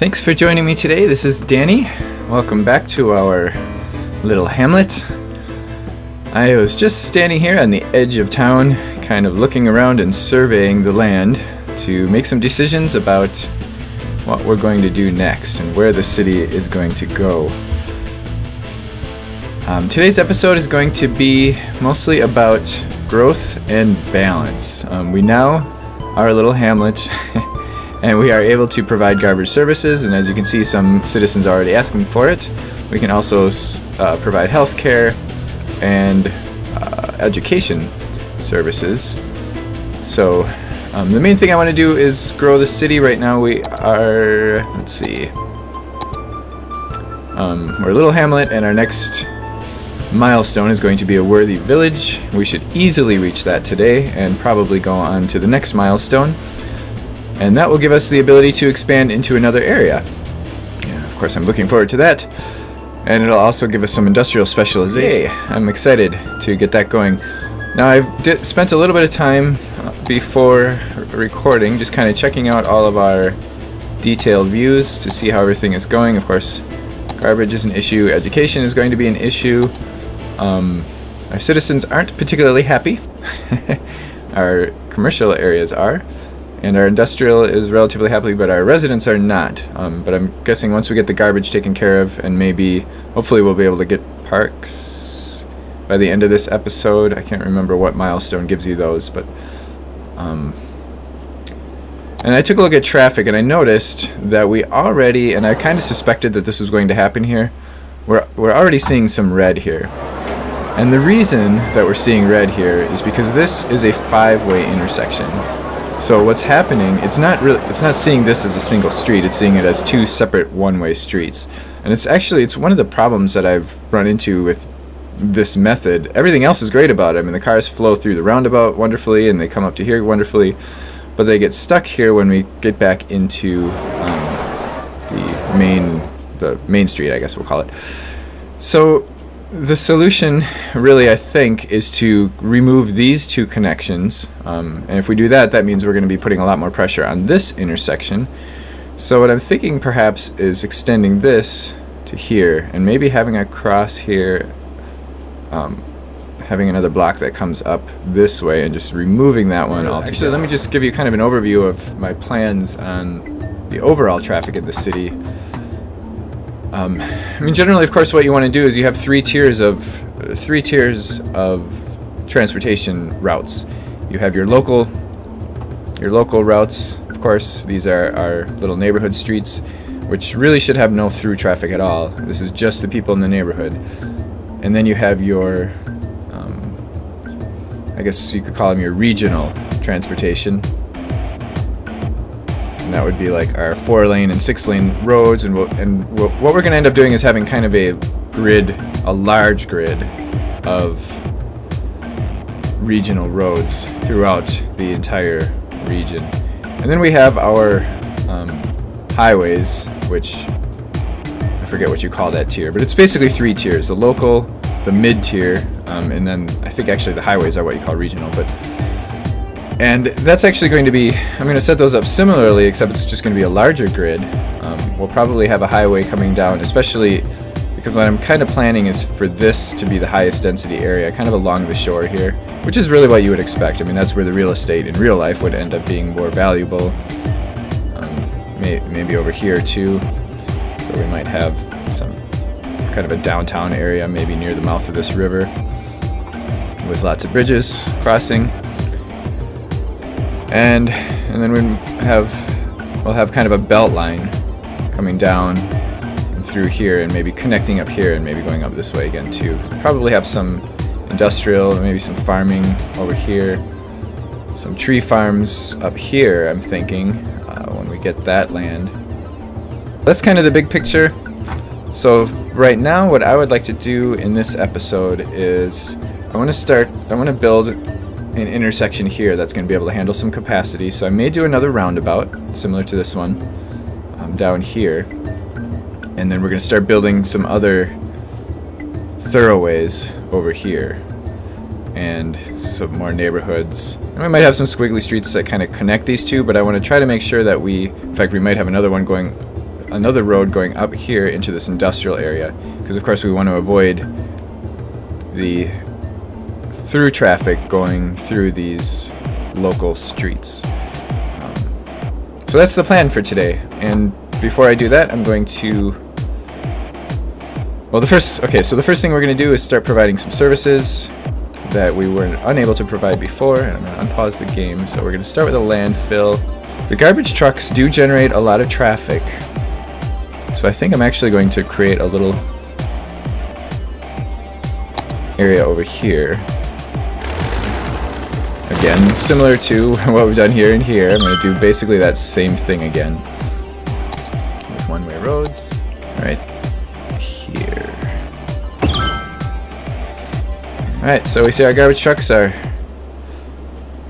Thanks for joining me today. This is Danny. Welcome back to our little hamlet. I was just standing here on the edge of town, kind of looking around and surveying the land to make some decisions about what we're going to do next and where the city is going to go. Today's episode is going to be mostly about growth and balance. We now are a little hamlet and we are able to provide garbage services, and as you can see, some citizens are already asking for it. We can also provide health care and education services. So the main thing I want to do is grow the city. Right now we are, we're a little hamlet, and our next milestone is going to be a worthy village. We should easily reach that today and probably go on to the next milestone, and that will give us the ability to expand into another area. Yeah, of course I'm looking forward to that, and it'll also give us some industrial specialization. Yay, I'm excited to get that going. Now I've spent a little bit of time before recording just kind of checking out all of our detailed views to see how everything is going. Of course, garbage is an issue, education is going to be an issue. Our citizens aren't particularly happy. Our commercial areas are, and our industrial is relatively happy, but our residents are not. But I'm guessing once we get the garbage taken care of, and maybe hopefully we'll be able to get parks by the end of this episode. I can't remember what milestone gives you those, but and I took a look at traffic, and I noticed that we already, and I kind of suspected that this was going to happen here, we're already seeing some red here. And the reason that we're seeing red here is because this is a five-way intersection. So what's happening, it's not seeing this as a single street, it's seeing it as two separate one-way streets. And it's one of the problems that I've run into with this method. Everything else is great about it. I mean, the cars flow through the roundabout wonderfully, and they come up to here wonderfully, but they get stuck here when we get back into the main street, I guess we'll call it. So the solution, really, I think, is to remove these two connections, and if we do that, that means we're going to be putting a lot more pressure on this intersection. So what I'm thinking perhaps is extending this to here, and maybe having a cross here, having another block that comes up this way, and just removing that one altogether. Actually, let me just give you kind of an overview of my plans on the overall traffic in the city. I mean, generally, of course, what you want to do is you have three tiers of transportation routes. You have your local routes. Of course, these are our little neighborhood streets, which really should have no through traffic at all. This is just the people in the neighborhood. And then you have your, I guess you could call them your regional transportation. And that would be like our 4-lane and 6-lane roads, and what we're going to end up doing is having kind of a large grid of regional roads throughout the entire region. And then we have our highways, which I forget what you call that tier, but it's basically three tiers: the local, the mid-tier, and then I think actually the highways are what you call regional. And that's actually going to be, I'm going to set those up similarly, except it's just going to be a larger grid. We'll probably have a highway coming down, especially because what I'm kind of planning is for this to be the highest density area, kind of along the shore here, which is really what you would expect. I mean, that's where the real estate in real life would end up being more valuable. Maybe over here too. So we might have some kind of a downtown area, maybe near the mouth of this river, with lots of bridges crossing. And then we'll have kind of a belt line coming down and through here, and maybe connecting up here, and maybe going up this way again too. Probably have some industrial, maybe some farming over here, some tree farms up here, I'm thinking, when we get that land. That's kind of the big picture. So right now, what I would like to do in this episode is I want to build an intersection here that's going to be able to handle some capacity. So I may do another roundabout similar to this one down here, and then we're going to start building some other thoroughways over here and some more neighborhoods. And we might have some squiggly streets that kind of connect these two, but I want to try to make sure that we might have another one going another road going up here into this industrial area, because of course we want to avoid the through traffic going through these local streets. So that's the plan for today. And before I do that, I'm going to, well, the first thing we're going to do is start providing some services that we were unable to provide before, and I'm going to unpause the game. So we're going to start with a landfill. The garbage trucks do generate a lot of traffic, so I think I'm actually going to create a little area over here. Again, similar to what we've done here and here, I'm going to do basically that same thing again with one-way roads right here. Alright, so we see our garbage trucks are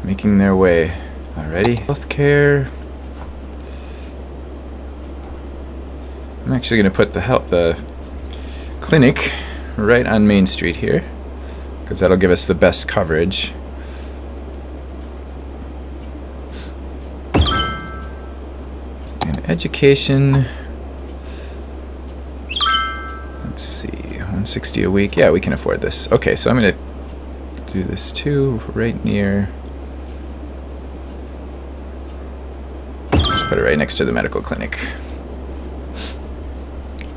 making their way. Alrighty. Healthcare. I'm actually going to put the clinic right on Main Street here, because that'll give us the best coverage. And education. Let's see, 160 a week. Yeah, we can afford this. Okay, so I'm going to do this too, right near. Just put it right next to the medical clinic.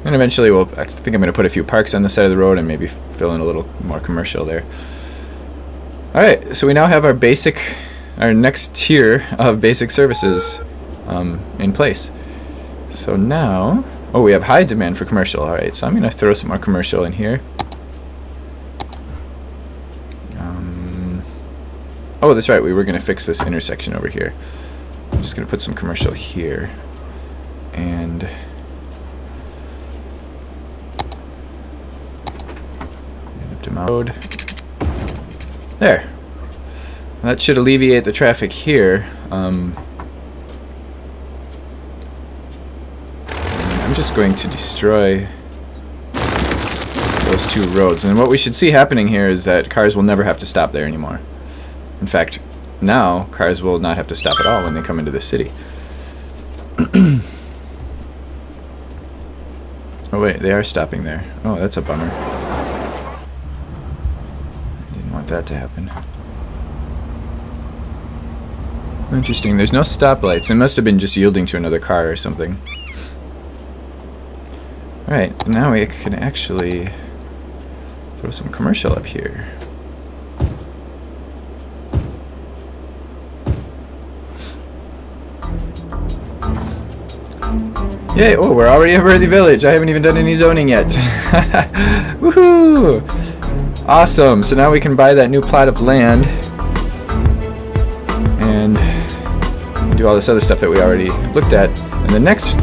And eventually I think I'm going to put a few parks on the side of the road and maybe fill in a little more commercial there. Alright, so we now have our next tier of basic services in place. So now, oh, we have high demand for commercial. Alright, so I'm going to throw some more commercial in here. Oh, that's right, we were going to fix this intersection over here. I'm just going to put some commercial here. And road. There. That should alleviate the traffic here. I'm just going to destroy those two roads. And what we should see happening here is that cars will never have to stop there anymore. In fact, now cars will not have to stop at all when they come into the city. Oh wait, they are stopping there. Oh, that's a bummer. That to happen. Interesting, there's no stoplights. It must have been just yielding to another car or something. Alright, now we can actually throw some commercial up here. Yay, oh, we're already a worthy village. I haven't even done any zoning yet. Woohoo! Awesome, so now we can buy that new plot of land and do all this other stuff that we already looked at. And the next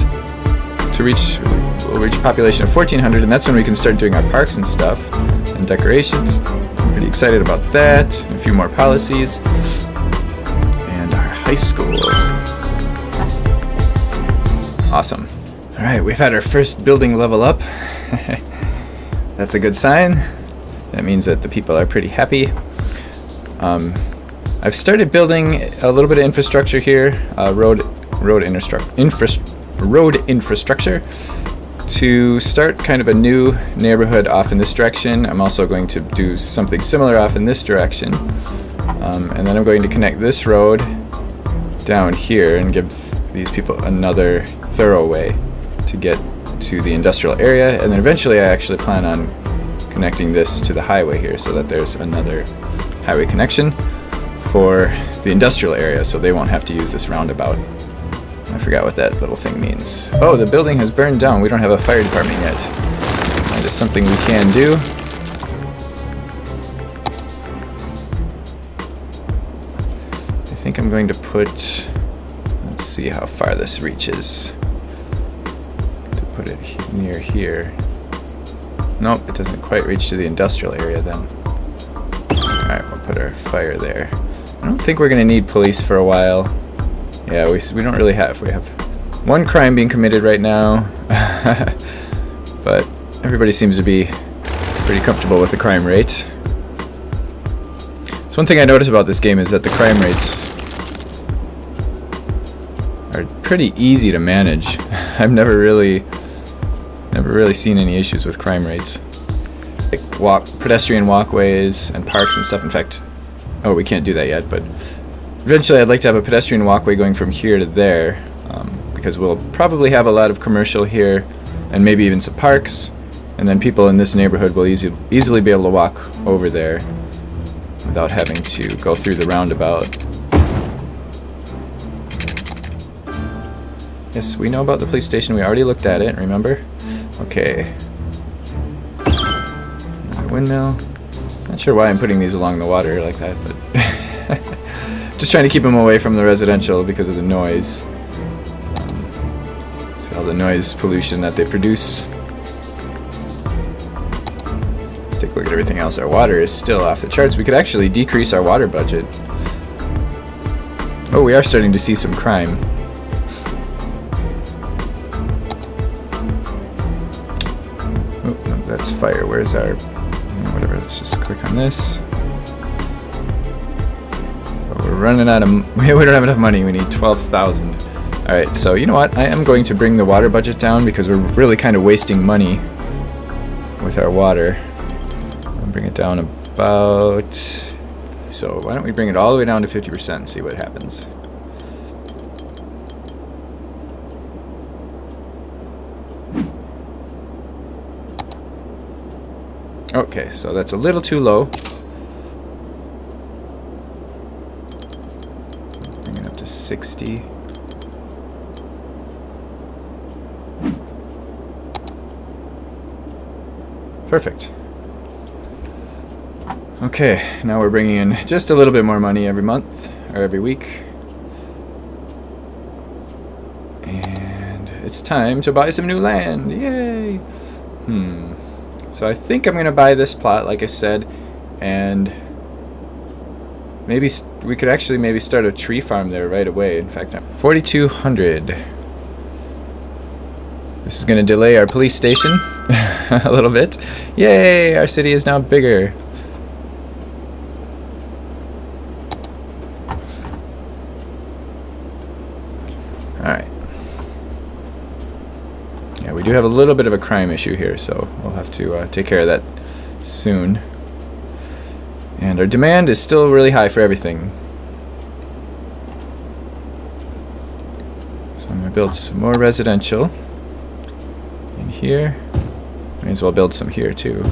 we'll reach a population of 1,400, and that's when we can start doing our parks and stuff and decorations. I'm pretty excited about that. And a few more policies. And our high school. Awesome. Alright, we've had our first building level up. That's a good sign. That means that the people are pretty happy. I've started building a little bit of infrastructure here, road infrastructure, to start kind of a new neighborhood off in this direction. I'm also going to do something similar off in this direction, and then I'm going to connect this road down here and give these people another thorough way to get to the industrial area, and then eventually I actually plan on connecting this to the highway here so that there's another highway connection for the industrial area, so they won't have to use this roundabout. I forgot what that little thing means. Oh, the building has burned down. We don't have a fire department yet. That is something we can do. I think I'm going to put, let's see how far this reaches. To put it near here. Nope, it doesn't quite reach to the industrial area then. Alright, we'll put our fire there. I don't think we're going to need police for a while. Yeah, we don't really have. We have one crime being committed right now. But everybody seems to be pretty comfortable with the crime rate. So one thing I noticed about this game is that the crime rates are pretty easy to manage. I've never really seen any issues with crime rates. Like pedestrian walkways and parks and stuff. In fact, oh, we can't do that yet, but eventually I'd like to have a pedestrian walkway going from here to there, because we'll probably have a lot of commercial here and maybe even some parks, and then people in this neighborhood will easily be able to walk over there without having to go through the roundabout. Yes, we know about the police station. We already looked at it, remember? Okay. Another windmill. Not sure why I'm putting these along the water like that, but just trying to keep them away from the residential because of the noise. See all the noise pollution that they produce. Let's take a look at everything else. Our water is still off the charts. We could actually decrease our water budget. Oh, we are starting to see some crime. Oh, no, that's fire. Where's our... whatever, let's just click on this. Oh, we're running out of... we don't have enough money. We need 12,000. Alright, so you know what? I am going to bring the water budget down because we're really kind of wasting money with our water. I'll bring it down about... so why don't we bring it all the way down to 50% and see what happens. Okay, so that's a little too low. Bring it up to 60. Perfect. Okay, now we're bringing in just a little bit more money every month, or every week. And it's time to buy some new land. Yay! So I think I'm going to buy this plot, like I said, and maybe we could actually maybe start a tree farm there right away. In fact, 4,200. This is going to delay our police station a little bit. Yay! Our city is now bigger. Alright. Yeah, we do have a little bit of a crime issue here, so we'll have to take care of that soon. And our demand is still really high for everything. So I'm going to build some more residential in here. May as well build some here too.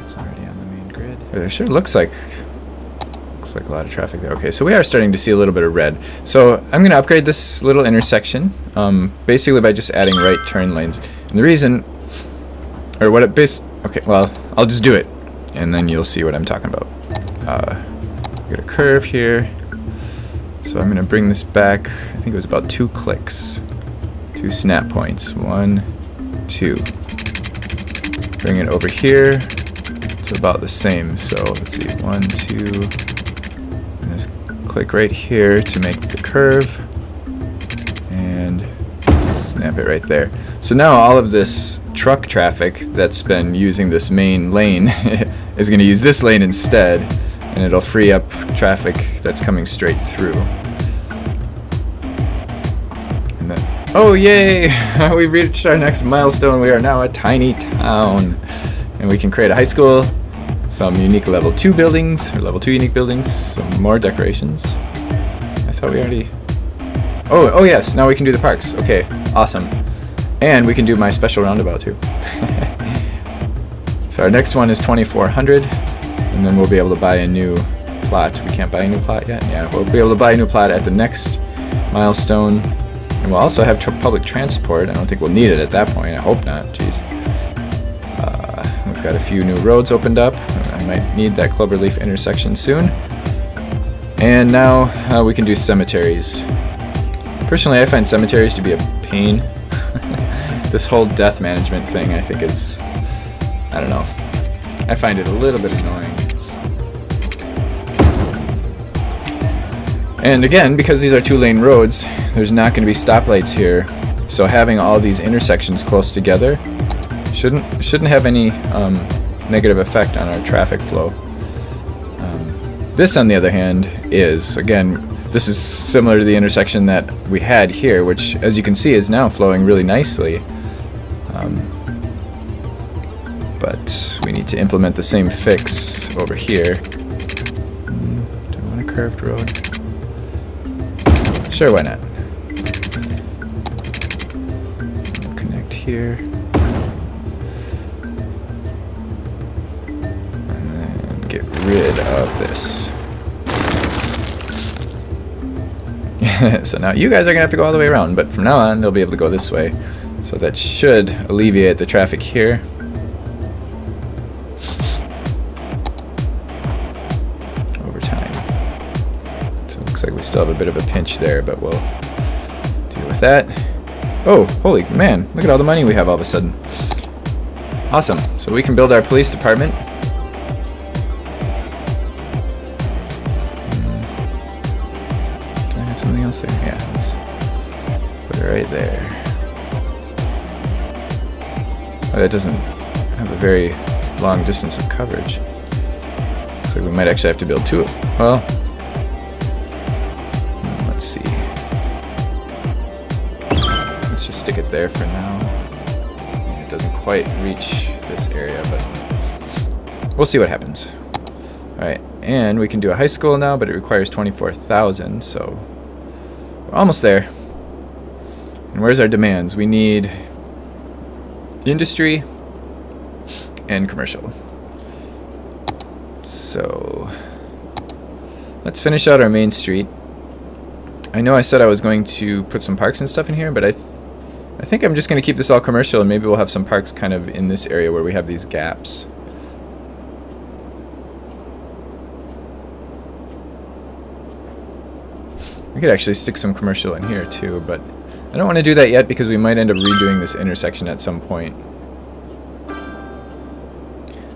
It's already on the main grid. It sure looks like a lot of traffic there. Okay, so we are starting to see a little bit of red. So I'm going to upgrade this little intersection, basically by just adding right turn lanes. And the reason, or what it okay, well, I'll just do it, and then you'll see what I'm talking about. Got a curve here, so I'm going to bring this back. I think it was about 2 clicks, 2 snap points. 1, 2. Bring it over here to about the same. So let's see, 1, 2. Click right here to make the curve and snap it right there. So now all of this truck traffic that's been using this main lane is going to use this lane instead, and it'll free up traffic that's coming straight through. And then, oh yay! We reached our next milestone. We are now a tiny town, and we can create a high school, some unique level 2 buildings, or level 2 unique buildings, some more decorations. I thought we already... Oh yes, now we can do the parks. Okay, awesome. And we can do my special roundabout too. So our next one is 2,400, and then we'll be able to buy a new plot. We can't buy a new plot yet? Yeah, we'll be able to buy a new plot at the next milestone. And we'll also have public transport. I don't think we'll need it at that point. I hope not. Jeez. We've got a few new roads opened up. I might need that cloverleaf intersection soon. And now we can do cemeteries. Personally, I find cemeteries to be a pain. This whole death management thing, I think is, I don't know. I find it a little bit annoying. And again, because these are 2-lane roads, there's not going to be stoplights here. So having all these intersections close together shouldn't have any negative effect on our traffic flow. This, on the other hand, is, again, this is similar to the intersection that we had here, which, as you can see, is now flowing really nicely. But we need to implement the same fix over here. Do I want a curved road? Sure, why not? We'll connect here. And then get rid of this. So now you guys are going to have to go all the way around, but from now on they'll be able to go this way. So that should alleviate the traffic here. Over time. So it looks like we still have a bit of a pinch there, but we'll deal with that. Oh, holy man, look at all the money we have all of a sudden. Awesome. So we can build our police department. Something else there? Yeah, let's put it right there. Oh, that doesn't have a very long distance of coverage. Looks like we might actually have to build two. Well, let's see. Let's just stick it there for now. It doesn't quite reach this area, but we'll see what happens. Alright, and we can do a high school now, but it requires 24,000, so almost there. And where's our demands? We need industry and commercial. So let's finish out our main street. I know I said I was going to put some parks and stuff in here, but I think I'm just going to keep this all commercial, and maybe we'll have some parks kind of in this area where we have these gaps. We could actually stick some commercial in here too, but I don't want to do that yet because we might end up redoing this intersection at some point.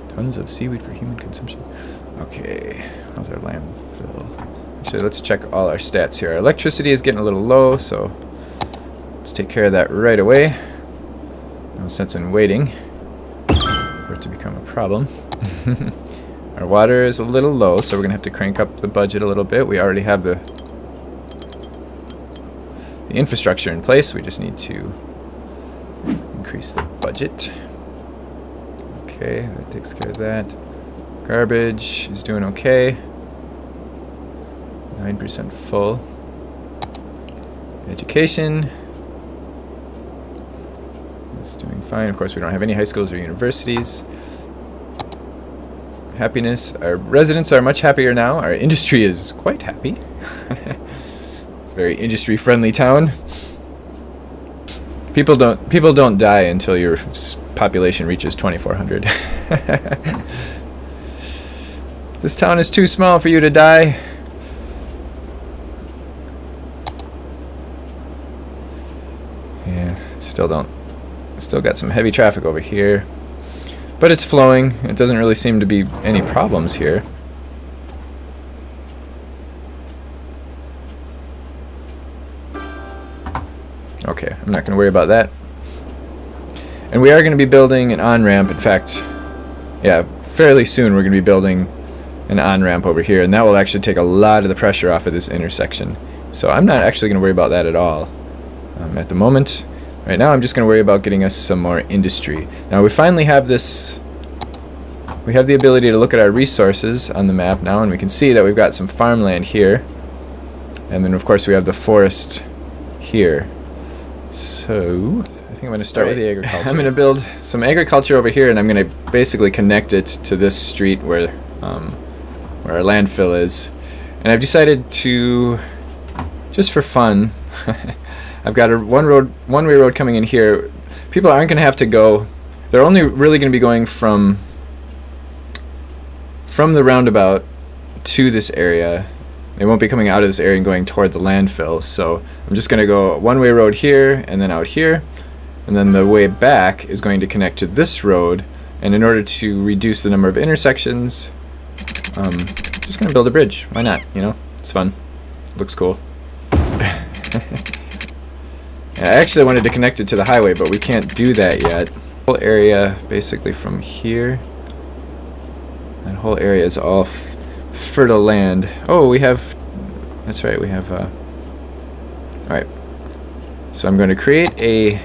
Tons of seaweed for human consumption. Okay, how's our landfill? Actually, let's check all our stats here. Our electricity is getting a little low, so let's take care of that right away. No sense in waiting for it to become a problem. Our water is a little low, so we're going to have to crank up the budget a little bit. We already have the infrastructure in place. We just need to increase the budget. Okay, that takes care of that. Garbage is doing okay. 9% full. Education is doing fine. Of course, we don't have any high schools or universities. Happiness. Our residents are much happier now. Our industry is quite happy. Very industry-friendly town. People don't die until your population reaches 2,400. This town is too small for you to die. Yeah, still got some heavy traffic over here, but it's flowing. It doesn't really seem to be any problems here. Okay, I'm not going to worry about that. And we are going to be building an on-ramp. In fact, yeah, fairly soon we're going to be building an on-ramp over here, and that will actually take a lot of the pressure off of this intersection. So I'm not actually going to worry about that at all at the moment. Right now I'm just going to worry about getting us some more industry. Now we finally have this. We have the ability to look at our resources on the map now, and we can see that we've got some farmland here. And then of course we have the forest here. So I think I'm going to start with the agriculture. I'm going to build some agriculture over here, and I'm going to basically connect it to this street where our landfill is. And I've decided to, just for fun, I've got a one-way road coming in here. People aren't going to have to go. They're only really going to be going from the roundabout to this area. They won't be coming out of this area and going toward the landfill. So I'm just going to go a one-way road here and then out here. And then the way back is going to connect to this road. And in order to reduce the number of intersections, just going to build a bridge. Why not? You know, it's fun. It looks cool. I actually wanted to connect it to the highway, but we can't do that yet. The whole area basically from here. That whole area is all fertile land. Oh, we have That's right, we have alright. So I'm going to create a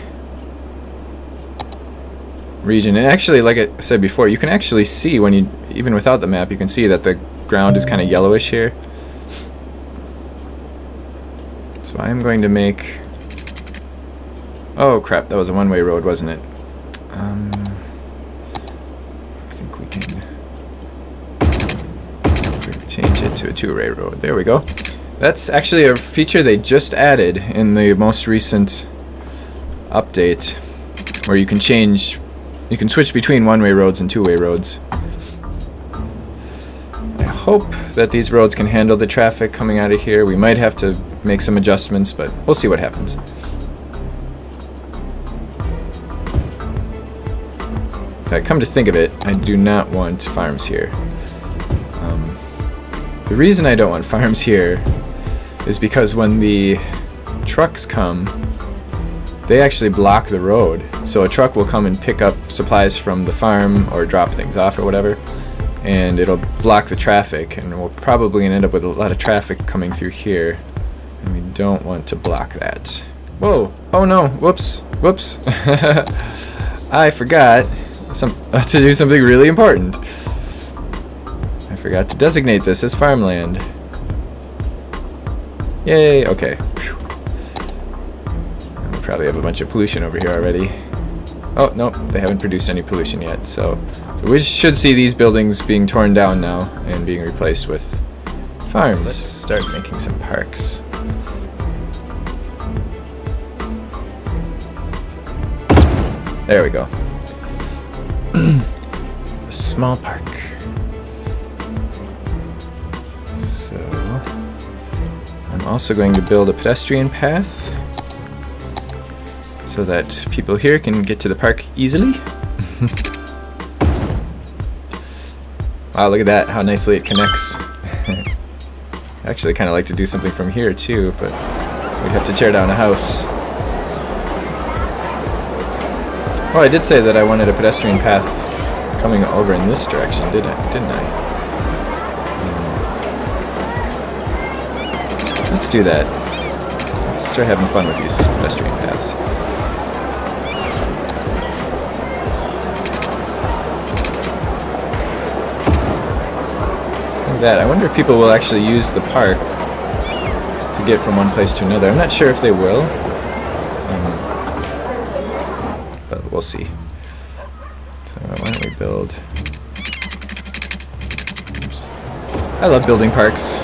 region, and actually, like I said before, you can actually see when you, even without the map, you can see that the ground is kind of yellowish here. So I'm going to make, oh crap, that was a one-way road, wasn't it? I think we can change it to a two-way road. There we go. That's actually a feature they just added in the most recent update, where you can change, you can switch between one-way roads and two-way roads. I hope that these roads can handle the traffic coming out of here. We might have to make some adjustments, but we'll see what happens. In fact, come to think of it, I do not want farms here. The reason I don't want farms here is because when the trucks come, they actually block the road. So a truck will come and pick up supplies from the farm or drop things off or whatever, and it'll block the traffic, and we'll probably end up with a lot of traffic coming through here, and we don't want to block that. Whoa! Oh no! Whoops! Whoops! I forgot to do something really important. I forgot to designate this as farmland. Yay! Okay. Whew. We probably have a bunch of pollution over here already. Oh, no, they haven't produced any pollution yet, so we should see these buildings being torn down now and being replaced with farms. Let's start making some parks. There we go. A small park. So I'm also going to build a pedestrian path so that people here can get to the park easily. Wow, look at that, how nicely it connects. I actually kind of like to do something from here too, but we'd have to tear down a house. Oh, I did say that I wanted a pedestrian path coming over in this direction, didn't I? Let's do that. Let's start having fun with these pedestrian paths. Look at that. I wonder if people will actually use the park to get from one place to another. I'm not sure if they will, but we'll see. So why don't we build... Oops. I love building parks.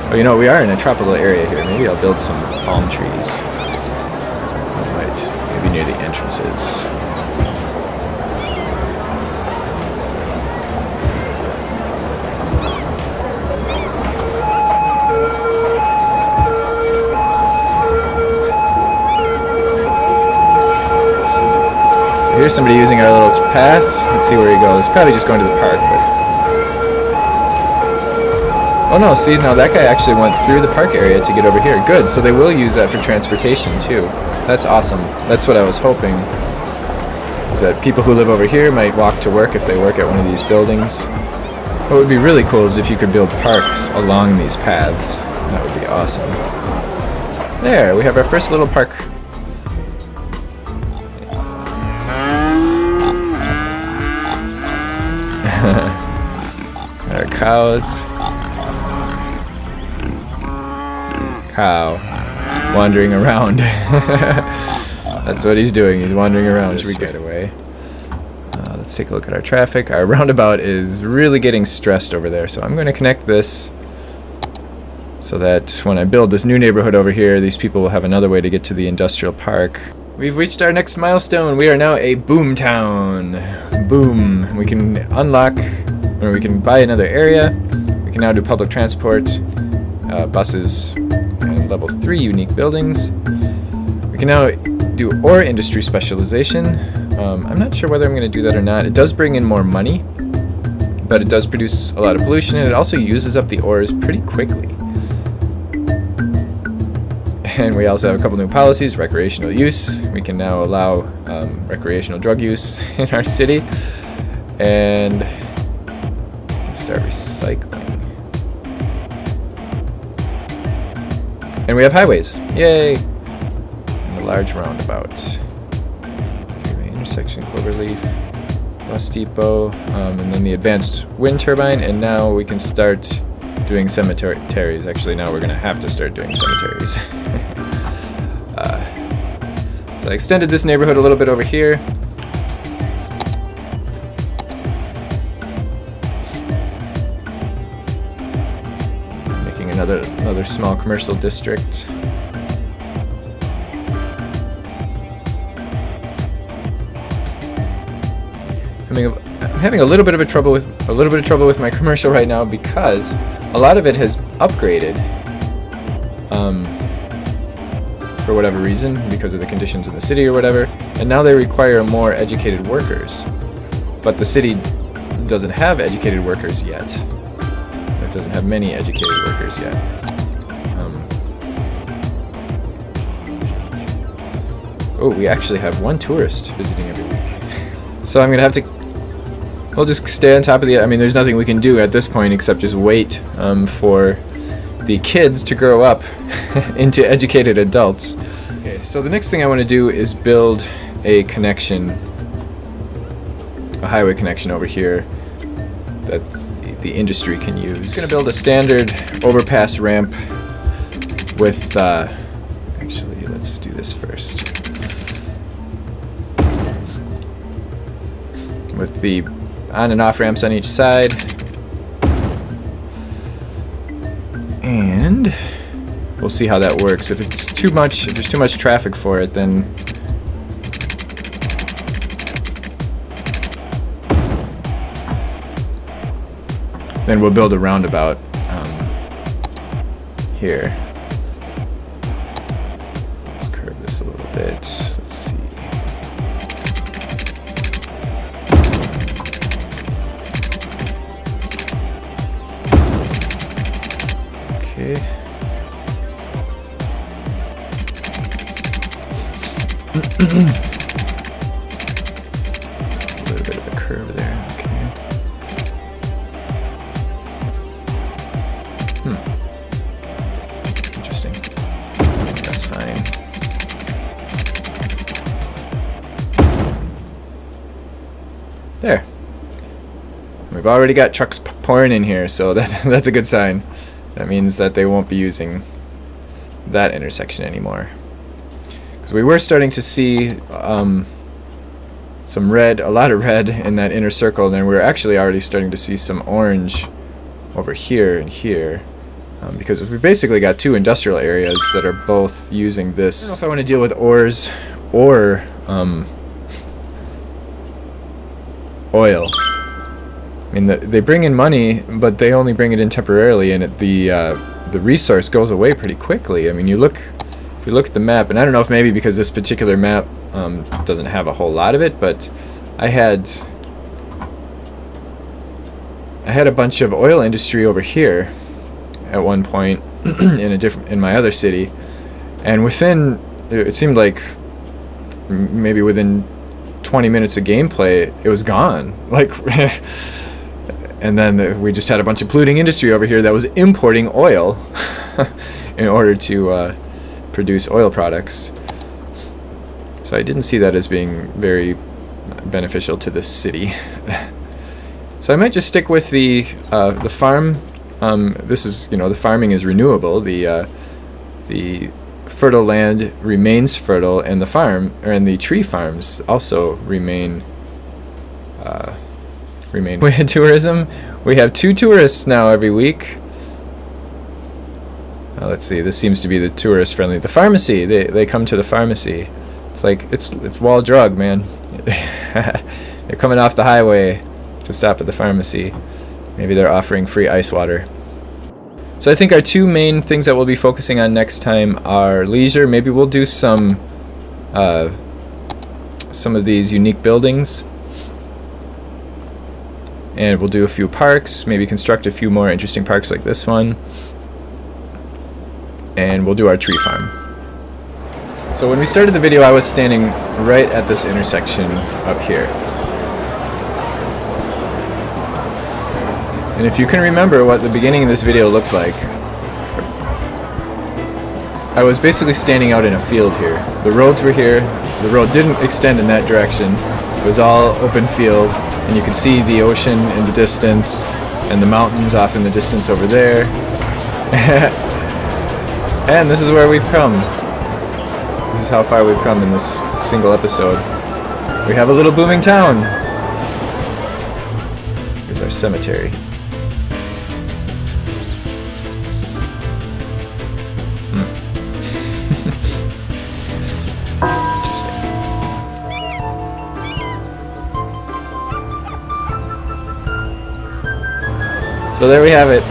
Oh, you know, we are in a tropical area here. Maybe I'll build some palm trees. Right, maybe near the entrances. So here's somebody using our little path. Let's see where he goes. Probably just going to the park, but... Oh no, see, now that guy actually went through the park area to get over here. Good, so they will use that for transportation too. That's awesome. That's what I was hoping, is that people who live over here might walk to work if they work at one of these buildings. What would be really cool is if you could build parks along these paths. That would be awesome. There, we have our first little park. Our cows. Cow wandering around. That's what he's doing. He's wandering around. Should we get away? Let's take a look at our traffic. Our roundabout is really getting stressed over there, so I'm going to connect this so that when I build this new neighborhood over here, these people will have another way to get to the industrial park. We've reached our next milestone. We are now a boom town. Boom. We can unlock, or we can buy another area. We can now do public transport, buses, and level 3 unique buildings. We can now do ore industry specialization. I'm not sure whether I'm going to do that or not. It does bring in more money, but it does produce a lot of pollution, and it also uses up the ores pretty quickly. And we also have a couple new policies. Recreational use. We can now allow recreational drug use in our city. And Start recycling. And we have highways. Yay! And a large roundabout. Three-way intersection, Cloverleaf, bus depot, and then the advanced wind turbine. And now we can start doing cemeteries. Actually, now we're going to have to start doing cemeteries. So I extended this neighborhood a little bit over here. Another small commercial district. I'm having a little bit of trouble with my commercial right now because a lot of it has upgraded for whatever reason, because of the conditions in the city or whatever, and now they require more educated workers. But the city doesn't have educated workers yet. It doesn't have many educated workers yet. Oh, we actually have one tourist visiting every week. So I'm gonna have to. We'll just stay on top of the. I mean, there's nothing we can do at this point except just wait for the kids to grow up into educated adults. Okay, so the next thing I want to do is build a connection, a highway connection over here that the industry can use. I'm just going to build a standard overpass ramp with, actually, let's do this first. With the on and off ramps on each side. And we'll see how that works. If it's too much, if there's too much traffic for it, then we'll build a roundabout here. Let's curve this a little bit. Let's see. Okay. A little bit of a curve there. Okay. Interesting. That's fine. There. We've already got trucks pouring in here, so that's a good sign. That means that they won't be using that intersection anymore. Because we were starting to see some red, a lot of red in that inner circle, and then we're actually already starting to see some orange over here and here. Because we've basically got two industrial areas that are both using this. I don't know if I want to deal with ores or oil. I mean, they bring in money, but they only bring it in temporarily, and the resource goes away pretty quickly. I mean, if you look at the map, and I don't know if maybe because this particular map doesn't have a whole lot of it, but I had a bunch of oil industry over here at one point in my other city, and it seemed like maybe within 20 minutes of gameplay it was gone. Like. And then we just had a bunch of polluting industry over here that was importing oil in order to produce oil products. So I didn't see that as being very beneficial to the city. So I might just stick with the farm. This is, the farming is renewable. The fertile land remains fertile, and the tree farms also remain. We had tourism. We have 2 tourists now every week. Let's see. This seems to be the tourist friendly. The pharmacy. They come to the pharmacy. It's like it's Wall Drug, man. They're coming off the highway to stop at the pharmacy. Maybe they're offering free ice water. So I think our 2 main things that we'll be focusing on next time are leisure. Maybe we'll do some of these unique buildings. And we'll do a few parks, maybe construct a few more interesting parks like this one. And we'll do our tree farm. So when we started the video, I was standing right at this intersection up here. And if you can remember what the beginning of this video looked like, I was basically standing out in a field here. The roads were here. The road didn't extend in that direction. It was all open field, and you could see the ocean in the distance and the mountains off in the distance over there. And this is where we've come. This is how far we've come in this single episode. We have a little booming town. Here's our cemetery. Interesting. So there we have it.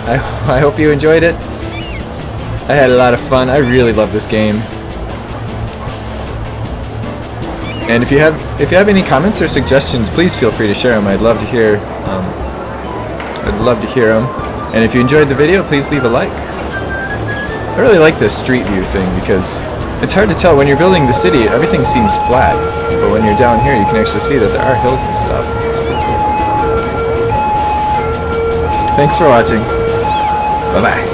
I hope you enjoyed it. I had a lot of fun. I really love this game. And if you have any comments or suggestions, please feel free to share them. I'd love to hear. Them. And if you enjoyed the video, please leave a like. I really like this street view thing because it's hard to tell when you're building the city. Everything seems flat, but when you're down here, you can actually see that there are hills and stuff. It's pretty cool. Thanks for watching. Bye bye.